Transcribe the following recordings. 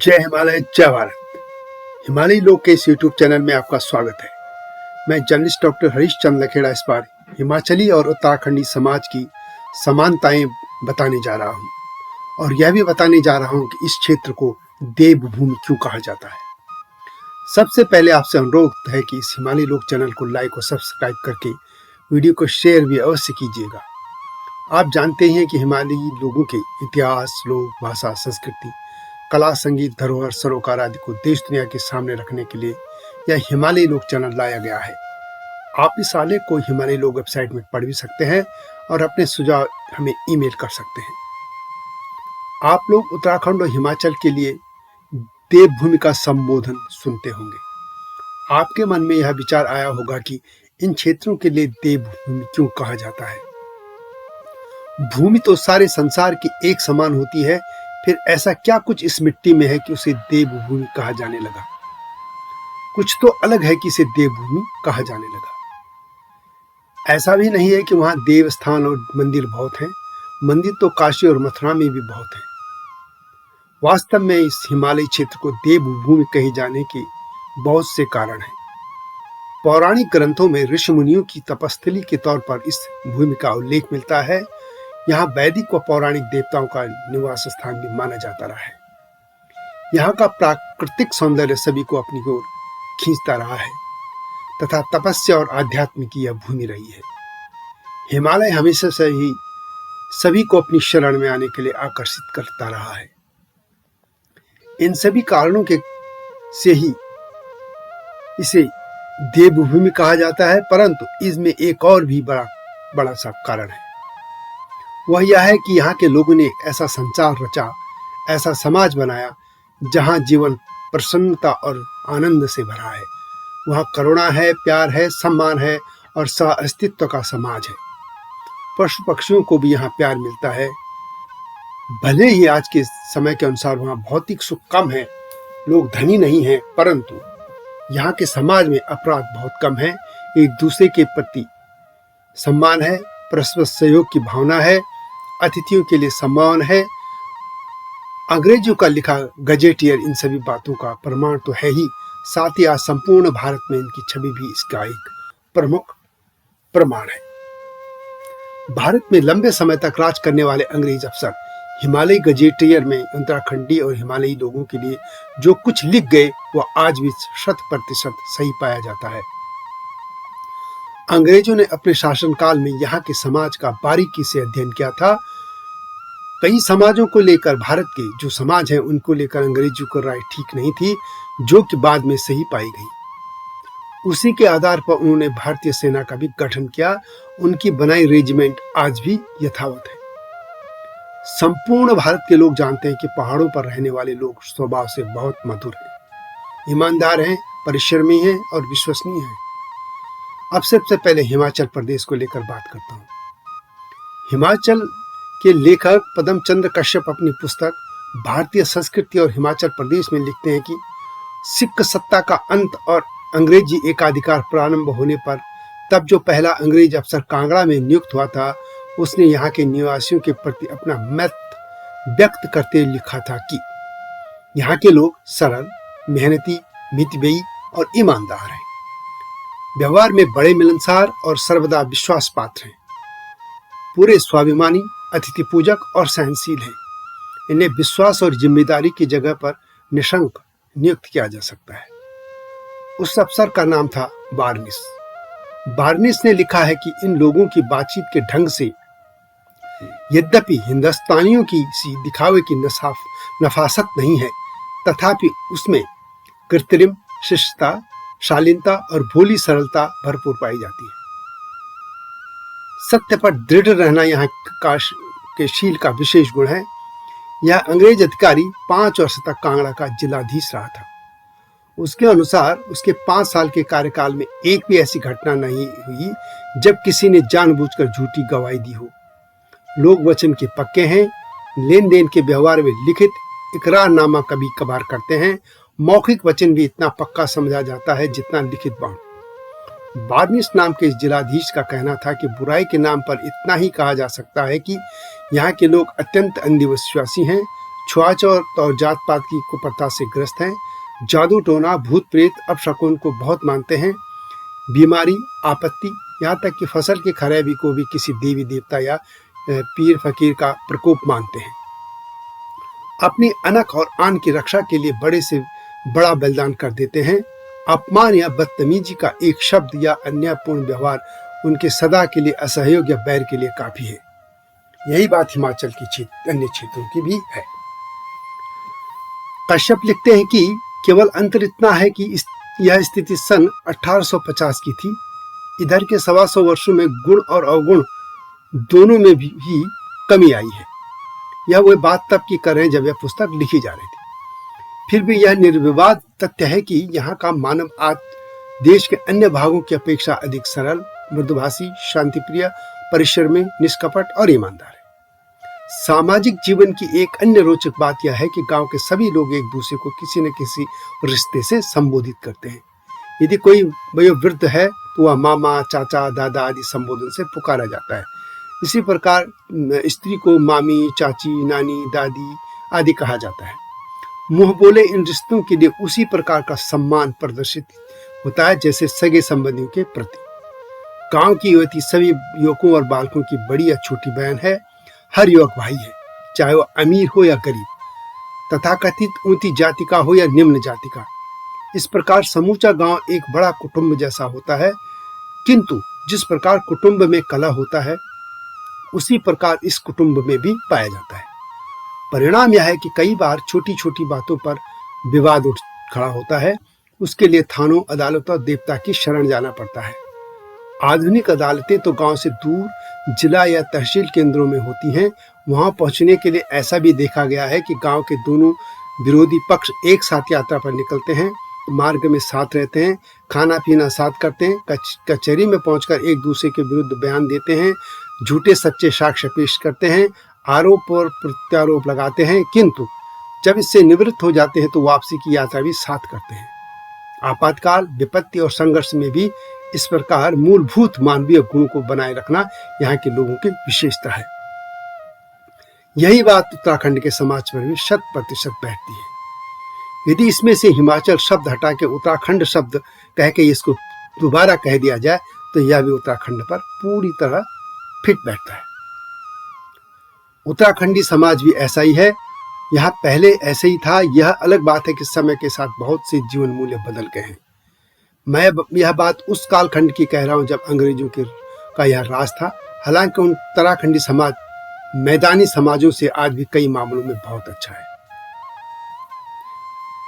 जय हिमालय जय भारत। हिमालयी लोग के इस यूट्यूब चैनल में आपका स्वागत है। मैं जर्नलिस्ट डॉक्टर हरीश चंद लखेड़ा इस बार हिमाचली और उत्तराखंडी समाज की समानताएं बताने जा रहा हूं और यह भी बताने जा रहा हूं कि इस क्षेत्र को देवभूमि क्यों कहा जाता है। सबसे पहले आपसे अनुरोध है कि इस हिमालयी लोग चैनल को लाइक और सब्सक्राइब करके वीडियो को शेयर भी अवश्य कीजिएगा। आप जानते हैं कि हिमालयी लोगों के इतिहास, लोक भाषा, संस्कृति, कला, संगीत, धरोहर, सरोकार आदि को देश दुनिया के सामने रखने के लिए यह हिमालयी लोग चैनल लाया गया है। आप इस आलेख को हिमालयी लोग वेबसाइट में पढ़ भी सकते हैं और अपने सुझाव हमें ईमेल कर सकते हैं। आप लोग उत्तराखंड और हिमाचल के लिए देवभूमि का संबोधन सुनते होंगे। आपके मन में यह विचार आया होगा कि इन क्षेत्रों के लिए देवभूमि क्यों कहा जाता है। भूमि तो सारे संसार की एक समान होती है, फिर ऐसा क्या कुछ इस मिट्टी में है कि उसे देवभूमि कहा जाने लगा। कुछ तो अलग है कि इसे देवभूमि कहा जाने लगा। ऐसा भी नहीं है कि वहां देवस्थान और मंदिर बहुत हैं। मंदिर तो काशी और मथुरा में भी बहुत हैं। वास्तव में इस हिमालयी क्षेत्र को देवभूमि कहे जाने के बहुत से कारण हैं। पौराणिक ग्रंथों में ऋषि मुनियों की तपस्थली के तौर पर इस भूमि का उल्लेख मिलता है। यहाँ वैदिक व पौराणिक देवताओं का निवास स्थान भी माना जाता रहा है। यहाँ का प्राकृतिक सौंदर्य सभी को अपनी ओर खींचता रहा है तथा तपस्या और आध्यात्म की यह भूमि रही है। हिमालय हमेशा से ही सभी को अपनी शरण में आने के लिए आकर्षित करता रहा है। इन सभी कारणों के से ही इसे देवभूमि कहा जाता है, परंतु इसमें एक और भी बड़ा सा कारण है। वह यह है कि यहाँ के लोगों ने ऐसा संसार रचा, ऐसा समाज बनाया जहाँ जीवन प्रसन्नता और आनंद से भरा है। वहाँ करुणा है, प्यार है, सम्मान है और सह अस्तित्व का समाज है। पशु पक्षियों को भी यहाँ प्यार मिलता है। भले ही आज के समय के अनुसार वहाँ भौतिक सुख कम है, लोग धनी नहीं हैं, परंतु यहाँ के समाज में अपराध बहुत कम है। एक दूसरे के प्रति सम्मान है, परस्पर सहयोग की भावना है, अतिथियों के लिए सम्मान है। अंग्रेजों का लिखा गजेटियर इन सभी बातों का प्रमाण तो है ही, साथ ही आज संपूर्ण भारत में इनकी छवि भी इसका एक प्रमुख प्रमाण है। भारत में लंबे समय तक राज करने वाले अंग्रेज अफसर हिमालयी गजेटियर में उत्तराखंडी और हिमालयी लोगों के लिए जो कुछ लिख गए वह आज भी 100% सही पाया जाता है। अंग्रेजों ने अपने शासनकाल में यहाँ के समाज का बारीकी से अध्ययन किया था। कई समाजों को लेकर भारत के जो समाज हैं उनको लेकर अंग्रेजों की राय ठीक नहीं थी, जो कि बाद में सही पाई गई। उसी के आधार पर उन्होंने भारतीय सेना का भी गठन किया। उनकी बनाई रेजिमेंट आज भी यथावत है। संपूर्ण भारत के लोग जानते हैं कि पहाड़ों पर रहने वाले लोग स्वभाव से बहुत मधुर हैं, ईमानदार हैं, परिश्रमी हैं और विश्वसनीय हैं। अब सबसे पहले हिमाचल प्रदेश को लेकर बात करता हूँ। हिमाचल के लेखक पद्म चंद्र कश्यप अपनी पुस्तक भारतीय संस्कृति और हिमाचल प्रदेश में लिखते हैं कि सिख सत्ता का अंत और अंग्रेजी एकाधिकार प्रारंभ होने पर तब जो पहला अंग्रेज अफसर कांगड़ा में नियुक्त हुआ था, उसने यहाँ के निवासियों के प्रति अपना मत व्यक्त करते हुए लिखा था कि यहाँ के लोग सरल, मेहनती, मितव्ययी और ईमानदार हैं। व्यवहार में बड़े मिलनसार और सर्वदा विश्वास पात्र हैं। पूरे स्वाभिमानी, अतिथि पूजक और सहनशील हैं। इन्हें विश्वास और जिम्मेदारी की जगह पर निशंक नियुक्त किया जा सकता है। उस अफसर का नाम था बार्निस। बार्निस ने लिखा है कि इन लोगों की बातचीत के ढंग से यद्यपि हिंदुस्तानियों की सी दिखावे की नफासत नहीं है, तथापि उसमें कृत्रिम शिष्टता, शालीनता और भोली सरलता भरपूर पाई जाती है। सत्य पर दृढ़ रहना यहाँ के शील का विशेष गुण है। यह अंग्रेज अधिकारी 5 वर्ष तक कांगड़ा का जिलाधीश रहा था। उसके अनुसार उसके 5 साल के कार्यकाल में एक भी ऐसी घटना नहीं हुई जब किसी ने जानबूझकर झूठी गवाही दी हो। लोग वचन के पक्के हैं। लेन देन के व्यवहार में लिखित इकरारनामा कभी कभार करते हैं। मौखिक वचन भी इतना पक्का समझा जाता है जितना लिखित बांड। बार्निस नाम के इस जिलाधीश का कहना था कि बुराई के नाम पर इतना ही कहा जा सकता है कि यहाँ के लोग अत्यंत अंधविश्वासी हैं छुआछूत और जात पात की कुप्रथा से ग्रस्त हैं, जादू टोना भूत प्रेत अपशकुन को बहुत मानते हैं, बीमारी आपत्ति यहाँ तक कि फसल की खराबी को भी किसी देवी देवता या पीर फकीर का प्रकोप मानते हैं। अपनी अनक और आन की रक्षा के लिए बड़े से बड़ा बलिदान कर देते हैं। अपमान या बदतमीजी का एक शब्द या अन्यायपूर्ण व्यवहार उनके सदा के लिए असहयोग या बैर के लिए काफी है। यही बात हिमाचल की अन्य क्षेत्रों की भी है। कश्यप लिखते हैं कि केवल अंतर इतना है कि यह स्थिति सन 1850 की थी। इधर के 125 वर्षों में गुण और अवगुण दोनों में भी कमी आई है। यह वह बात तब की कर रहे हैं जब यह पुस्तक लिखी जा रही थी। फिर भी यह निर्विवाद तथ्य है कि यहाँ का मानव आज देश के अन्य भागों की अपेक्षा अधिक सरल, मृदुभाषी, शांतिप्रिय, परिश्रमी, निष्कपट और ईमानदार है। सामाजिक जीवन की एक अन्य रोचक बात यह है कि गांव के सभी लोग एक दूसरे को किसी न किसी रिश्ते से संबोधित करते हैं। यदि कोई वयोवृद्ध है तो वह मामा, चाचा, दादा आदि संबोधन से पुकारा जाता है। इसी प्रकार स्त्री को मामी, चाची, नानी, दादी आदि कहा जाता है। मुंह बोले इन रिश्तों के लिए उसी प्रकार का सम्मान प्रदर्शित होता है जैसे सगे संबंधियों के प्रति। गांव की युवती सभी युवकों और बालकों की बड़ी या छोटी बहन है। हर युवक भाई है, चाहे वह अमीर हो या गरीब, तथाकथित ऊंची जाति का हो या निम्न जाति का। इस प्रकार समूचा गांव एक बड़ा कुटुंब जैसा होता है। किंतु जिस प्रकार कुटुंब में कलह होता है उसी प्रकार इस कुटुंब में भी पाया जाता है। परिणाम यह है कि कई बार छोटी छोटी बातों पर विवाद उठ खड़ा होता है। उसके लिए थानों, अदालतों और देवता की शरण जाना पड़ता है। आधुनिक अदालतें तो गांव से दूर जिला या तहसील केंद्रों में होती हैं। वहां पहुंचने के लिए ऐसा भी देखा गया है कि गांव के दोनों विरोधी पक्ष एक साथ यात्रा पर निकलते हैं, मार्ग में साथ रहते हैं, खाना पीना साथ करते हैं, कचहरी में पहुंचकर एक दूसरे के विरुद्ध बयान देते हैं, झूठे सच्चे साक्ष्य पेश करते हैं, आरोप और प्रत्यारोप लगाते हैं। किंतु जब इससे निवृत्त हो जाते हैं तो वापसी की यात्रा भी साथ करते हैं। आपातकाल, विपत्ति और संघर्ष में भी इस प्रकार मूलभूत मानवीय गुणों को बनाए रखना यहाँ के लोगों की विशेषता है। यही बात उत्तराखंड के समाज पर भी 100% बैठती है। यदि इसमें से हिमाचल शब्द हटा के उत्तराखंड शब्द कह के इसको दोबारा कह दिया जाए तो यह भी उत्तराखंड पर पूरी तरह फिट बैठता है। उत्तराखंडी समाज भी ऐसा ही है। यहाँ पहले ऐसे ही था। यह अलग बात है कि समय के साथ बहुत से जीवन मूल्य बदल गए हैं। मैं यह बात उस कालखंड की कह रहा हूँ जब अंग्रेजों का यह राज था। हालांकि उत्तराखंडी समाज मैदानी समाजों से आज भी कई मामलों में बहुत अच्छा है।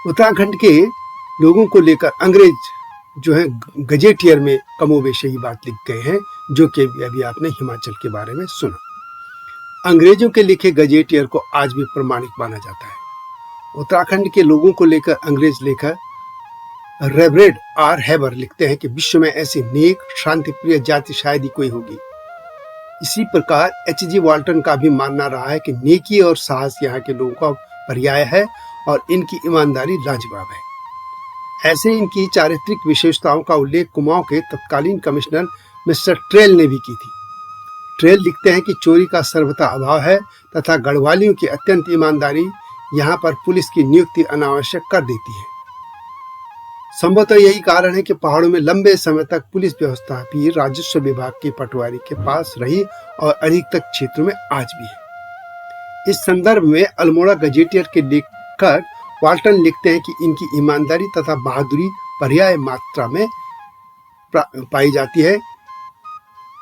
उत्तराखंड के लोगों को लेकर अंग्रेज जो है गजेटियर में कमोबेश यही बात लिख गए हैं, जो कि अभी आपने हिमाचल के बारे में सुना। अंग्रेजों के लिखे गजेटियर को आज भी प्रमाणिक माना जाता है। उत्तराखंड के लोगों को लेकर अंग्रेज लेखक रेवरेड आर हैबर लिखते हैं कि विश्व में ऐसी नेक, शांतिप्रिय जाति शायद ही कोई होगी। इसी प्रकार H.G. वाल्टन का भी मानना रहा है कि नेकी और साहस यहाँ के लोगों का पर्याय है और इनकी ईमानदारी लाजवाब है। ऐसे इनकी चारित्रिक विशेषताओं का उल्लेख कुमाऊं के तत्कालीन कमिश्नर मिस्टर ट्रेल ने भी की थी। ट्रेल लिखते हैं कि चोरी का सर्वथा अभाव है तथा गढ़वालियों की अत्यंत ईमानदारी यहाँ पर पुलिस की नियुक्ति अनावश्यक कर देती है। संभवतः यही कारण है कि पहाड़ों में लंबे समय तक पुलिस व्यवस्था भी राजस्व विभाग के पटवारी के पास रही और अधिकतर क्षेत्रों में आज भी है। इस संदर्भ में अल्मोड़ा गजेटियर के लेखक वाल्टन लिखते हैं कि इनकी ईमानदारी तथा बहादुरी पर्याय मात्रा में पाई जाती है।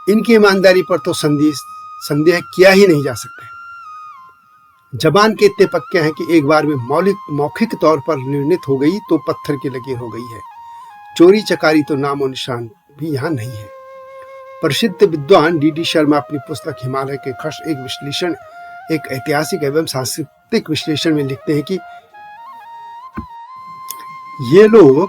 इनकी ईमानदारी पर तो संदेह किया ही नहीं जा सकता। जबान के इतने पक्के हैं कि एक बार में मौखिक तौर पर निर्णित हो गई तो पत्थर की लकीर हो गई है। चोरी चकारी तो नामो निशान भी यहाँ नहीं है। प्रसिद्ध विद्वान D.D. शर्मा अपनी पुस्तक हिमालय के खस एक ऐतिहासिक एवं सांस्कृतिक विश्लेषण में लिखते हैं कि ये लोग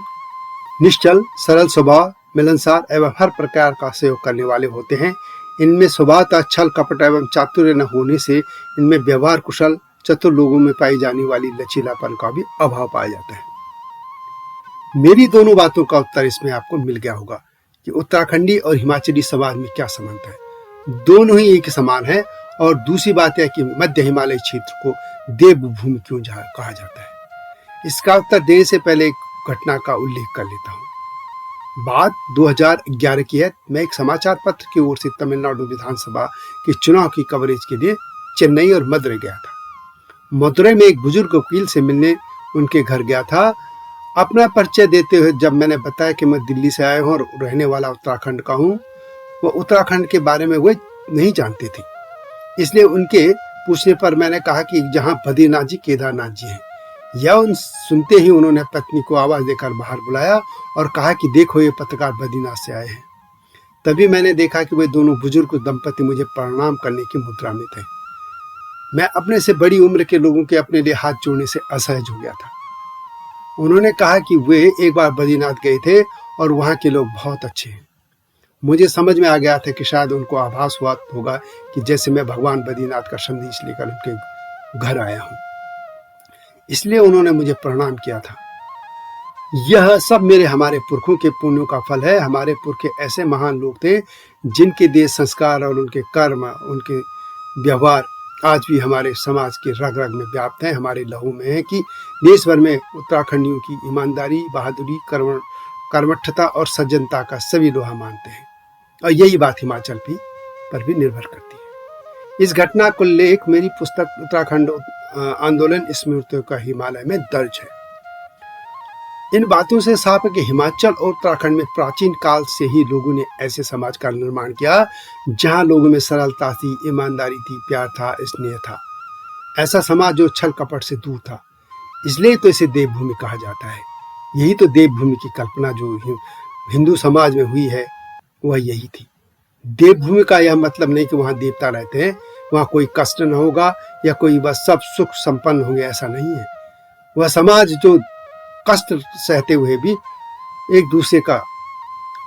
निश्चल, सरल स्वभाव, मिलनसार एवं हर प्रकार का सहयोग करने वाले होते हैं। इनमें स्वभावतः छल कपट एवं चातुर्य न होने से इनमें व्यवहार कुशल चतुर लोगों में पाई जाने वाली लचीलापन का भी अभाव पाया जाता है। मेरी दोनों बातों का उत्तर इसमें आपको मिल गया होगा कि उत्तराखंडी और हिमाचली समाज में क्या समानता है। दोनों ही एक समान है और दूसरी बात है कि मध्य हिमालय क्षेत्र को देवभूमि क्यों कहा जाता है। इसका उत्तर देने से पहले एक घटना का उल्लेख कर लेता हूँ। बात 2011 की है। मैं एक समाचार पत्र की ओर से तमिलनाडु विधानसभा के चुनाव की कवरेज के लिए चेन्नई और मदुरई गया था। मदुरई में एक बुजुर्ग वकील से मिलने उनके घर गया था। अपना परिचय देते हुए जब मैंने बताया कि मैं दिल्ली से आया हूँ और रहने वाला उत्तराखंड का हूँ, वो उत्तराखंड के बारे में वो नहीं जानते थे। इसलिए उनके पूछने पर मैंने कहा कि जहाँ बद्रीनाथ जी, केदारनाथ जी हैं। यह सुनते ही उन्होंने पत्नी को आवाज देकर बाहर बुलाया और कहा कि देखो, ये पत्रकार बद्रीनाथ से आए हैं। तभी मैंने देखा कि वे दोनों बुजुर्ग दंपति मुझे प्रणाम करने की मुद्रा में थे। मैं अपने से बड़ी उम्र के लोगों के अपने लिए हाथ जोड़ने से असहज हो गया था। उन्होंने कहा कि वे एक बार बद्रीनाथ गए थे और वहाँ के लोग बहुत अच्छे हैं। मुझे समझ में आ गया था कि शायद उनको आभास हुआ होगा कि जैसे मैं भगवान बद्रीनाथ का संदेश लेकर उनके घर आया हूँ। इसलिए उन्होंने मुझे प्रणाम किया था। यह सब हमारे पुरखों के पुण्यों का फल है। हमारे पुरखे ऐसे महान लोग थे जिनके देश संस्कार और उनके कर्म, उनके व्यवहार आज भी हमारे समाज के रग रग में व्याप्त हैं, हमारे लहू में है कि देश भर में उत्तराखंडियों की ईमानदारी, बहादुरी, कर्मठता और सज्जनता का सभी लोग मानते हैं। और यही बात हिमाचल पर भी निर्भर करती है। इस घटना को लेख मेरी पुस्तक उत्तराखंड आंदोलन स्मृतियों का हिमालय में दर्ज है। इन बातों से साफ है कि हिमाचल और उत्तराखंड में प्राचीन काल से ही लोगों ने ऐसे समाज का निर्माण किया जहां लोगों में सरलता थी, ईमानदारी थी, प्यार था, स्नेह था। ऐसा समाज जो छल कपट से दूर था। इसलिए तो इसे देवभूमि कहा जाता है। यही तो देवभूमि की कल्पना जो हिंदू समाज में हुई है वह यही थी। देवभूमि का यह मतलब नहीं कि वहां देवता रहते हैं, वहां कोई कष्ट न होगा या कोई बस सब सुख संपन्न होंगे, ऐसा नहीं है। वह समाज जो कष्ट सहते हुए भी एक दूसरे का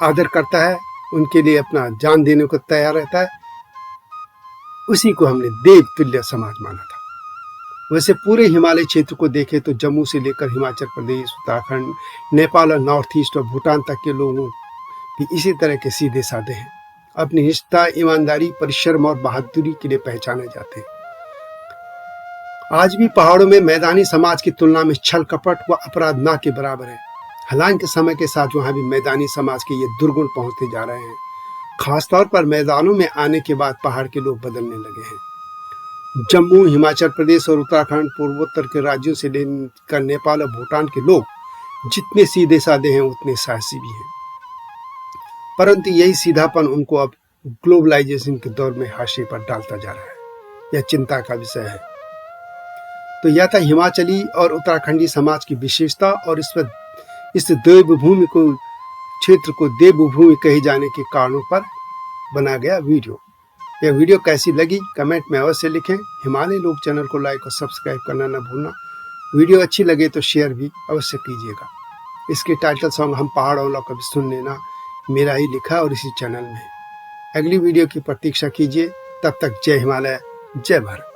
आदर करता है, उनके लिए अपना जान देने को तैयार रहता है, उसी को हमने देवतुल्य समाज माना था। वैसे पूरे हिमालय क्षेत्र को देखें तो जम्मू से लेकर हिमाचल प्रदेश, उत्तराखंड, नेपाल और नॉर्थ ईस्ट और भूटान तक के लोगों भी इसी तरह के सीधे साधे हैं। अपनी निष्ठा, ईमानदारी, परिश्रम और बहादुरी के लिए पहचाने जाते हैं। आज भी पहाड़ों में मैदानी समाज की तुलना में छल कपट व अपराध ना के बराबर है। हालांकि समय के साथ वहां भी मैदानी समाज के ये दुर्गुण पहुंचते जा रहे हैं। खासतौर पर मैदानों में आने के बाद पहाड़ के लोग बदलने लगे हैं। जम्मू, हिमाचल प्रदेश और उत्तराखंड, पूर्वोत्तर के राज्यों से लेकर नेपाल और भूटान के लोग जितने सीधे साधे हैं उतने साहसी भी हैं। परंतु यही सीधापन उनको अब ग्लोबलाइजेशन के दौर में हाशिए पर डालता जा रहा है। यह चिंता का विषय है। तो यह था हिमाचली और उत्तराखंडी समाज की विशेषता और इस देवभूमि को क्षेत्र को देवभूमि कहे जाने के कारणों पर बना गया वीडियो। यह वीडियो कैसी लगी कमेंट में अवश्य लिखें। हिमालय लोग चैनल को लाइक और सब्सक्राइब करना न भूलना। वीडियो अच्छी लगे तो शेयर भी अवश्य कीजिएगा। इसके टाइटल सॉन्ग हम पहाड़ वाला कभी सुन लेना मेरा ही लिखा और इसी चैनल में है। अगली वीडियो की प्रतीक्षा कीजिए। तब तक जय हिमालय, जय भारत।